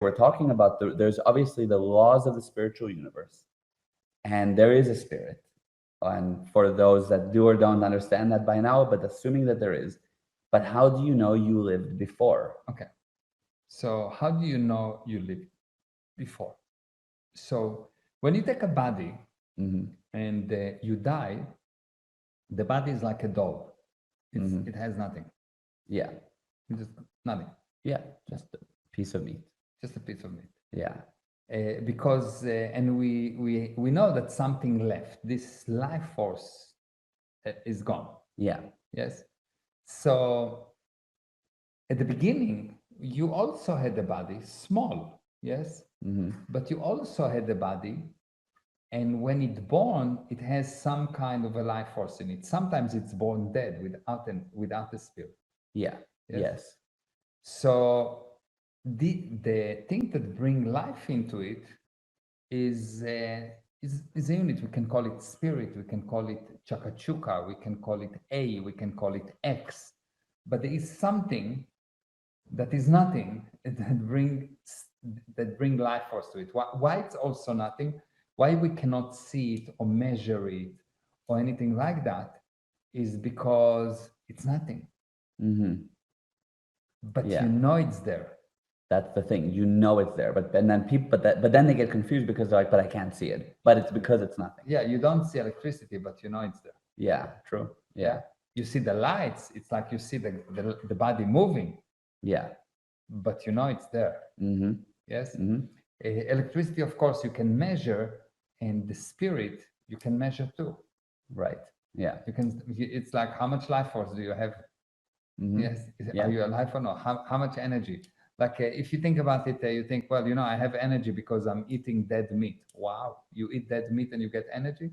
we're talking about there's obviously the laws of the spiritual universe, and there is a spirit. And for those that do or don't understand that by now, but assuming that there is, but how do you know you lived before? Okay. So how do you know you lived before? So when you take a body and you die, the body is like a doll. It has nothing. Yeah. It's just nothing. Yeah. Just a piece of meat. Just a piece of meat. Yeah. Because and we know that something left. This life force is gone. Yeah. Yes. So at the beginning, you also had a body, small, yes, but you also had a body, and when it's born, it has some kind of a life force in it. Sometimes it's born dead without a spirit. Yeah. Yes. So the thing that bring life into it is a unit. We can call it spirit, we can call it chakachuka, we can call it A, we can call it X, but there is something that is nothing that bring life force to it. Why it's also nothing? Why we cannot see it or measure it or anything like that is because it's nothing. But you know it's there. That's the thing. You know it's there, but then people, but then they get confused because they're like, but I can't see it. But it's because it's nothing. Yeah, you don't see electricity, but you know it's there. Yeah, true. Yeah. You see the lights. It's like you see the body moving. Yeah. But you know it's there. Yes. Electricity, of course, you can measure, and the spirit you can measure too. Right. Yeah. You can. It's like how much life force do you have? Yes. Are you alive or not? How much energy? Like if you think about it, you think, well, I have energy because I'm eating dead meat. Wow, you eat dead meat and you get energy?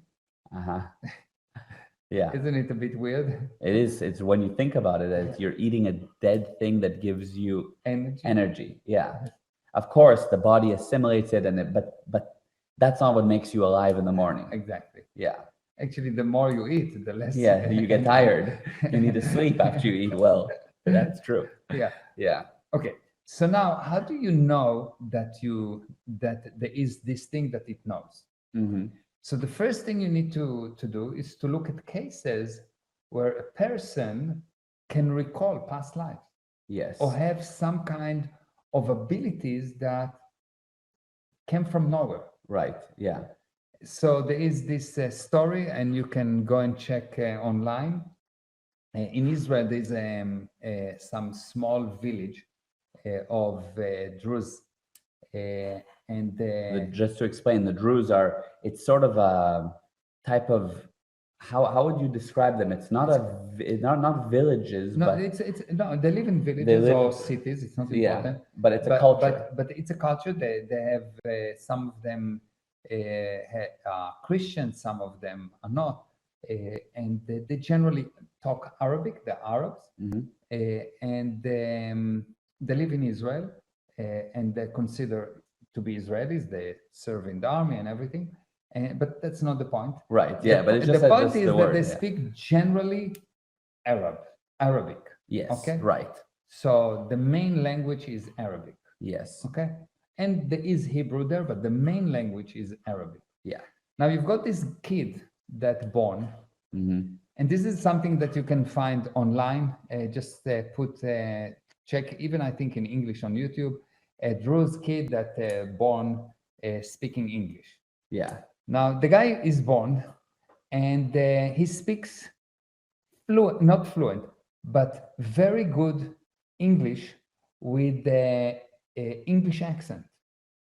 Yeah. Isn't it a bit weird? It is. It's when you think about it, you're eating a dead thing that gives you energy. Yeah. Of course, the body assimilates it, but that's not what makes you alive in the morning. Exactly. Yeah. Actually, the more you eat, the less. Yeah, you get tired. You need to sleep after you eat well. That's true. Yeah. Yeah. Okay. So now, how do you know that there is this thing that it knows? So the first thing you need to do is to look at cases where a person can recall past lives. Yes. Or have some kind of abilities that came from nowhere. Right. Yeah. So there is this story, and you can go and check online. In Israel, there's some small village of Druze, and just to explain, the Druze it's sort of a type of how would you describe them? It's not not villages. No, but no, they live in villages or cities. It's not important. But it's a culture. But it's a culture. They have some of them are Christian, some of them are not, and they generally talk Arabic. They're Arabs, and they live in Israel, and they're considered to be Israelis. They serve in the army and everything. But that's not the point. Right. Yeah. But it's just the point is that they yeah. speak generally Arabic. Yes. Okay. Right. So the main language is Arabic. Yes. Okay. And there is Hebrew there, but the main language is Arabic. Yeah. Now you've got this kid that born, and this is something that you can find online. Just put check, even I think in English on YouTube, a Druze kid that born speaking English. Yeah. Now the guy is born, and he speaks not fluent, but very good English with the English accent.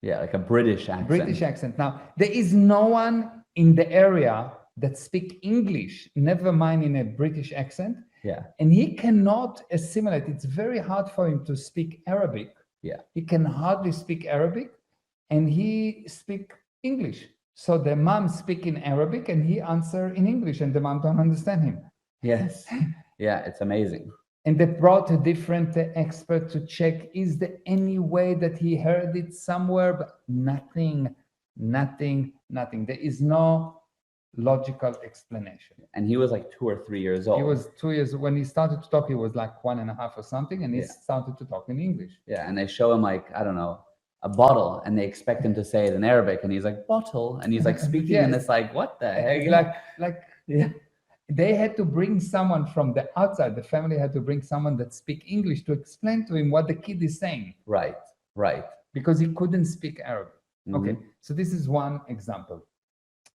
Yeah, like a British accent. British accent. Now there is no one in the area that speak English, never mind in a British accent. Yeah. And he cannot assimilate. It's very hard for him to speak Arabic. Yeah. He can hardly speak Arabic, and he speak English. So the mom speak in Arabic and he answer in English, and the mom don't understand him. Yes. Yeah, it's amazing. And they brought a different expert to check, is there any way that he heard it somewhere? But nothing. There is no logical explanation. And he was like 2 or 3 years old. He was 2 years. When he started to talk, he was like 1.5 or something, and he started to talk in English. Yeah, and they show him like, I don't know, a bottle, and they expect him to say it in Arabic, and he's like bottle, and he's like speaking in Yes. this like what the heck? Like Yeah. they had to bring someone from the outside. The family had to bring someone that speak English to explain to him what the kid is saying. Right. Right. Because he couldn't speak Arabic. Okay, Mhm. so this is one example,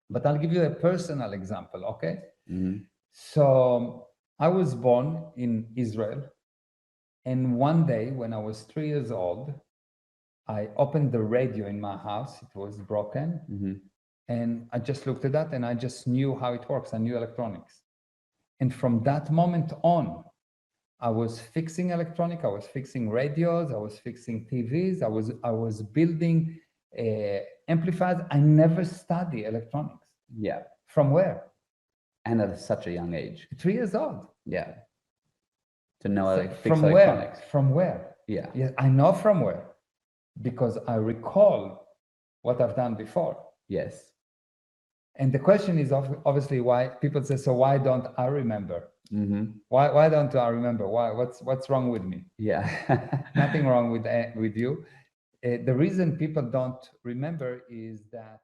but I'll give you a personal example. Okay, Mhm. so I was born in Israel, and one day when I was 3 years old, I opened the radio in my house. It was broken, Mhm. and I just looked at that, and I just knew how it works. I knew electronics, and from that moment on, I was fixing electronic. I was fixing radios. I was fixing TVs. I was building amplifiers. I never studied electronics. Yeah. From where? And at such a young age. 3 years old. Yeah. To know how So to fix from electronics. where? From where? Yeah. Yes, I know from where, because I recall what I've done before. Yes. And the question is obviously why people say, so why don't I remember? Mm-hmm. Why don't I remember? Why? What's wrong with me? Yeah. Nothing wrong with you. The reason people don't remember is that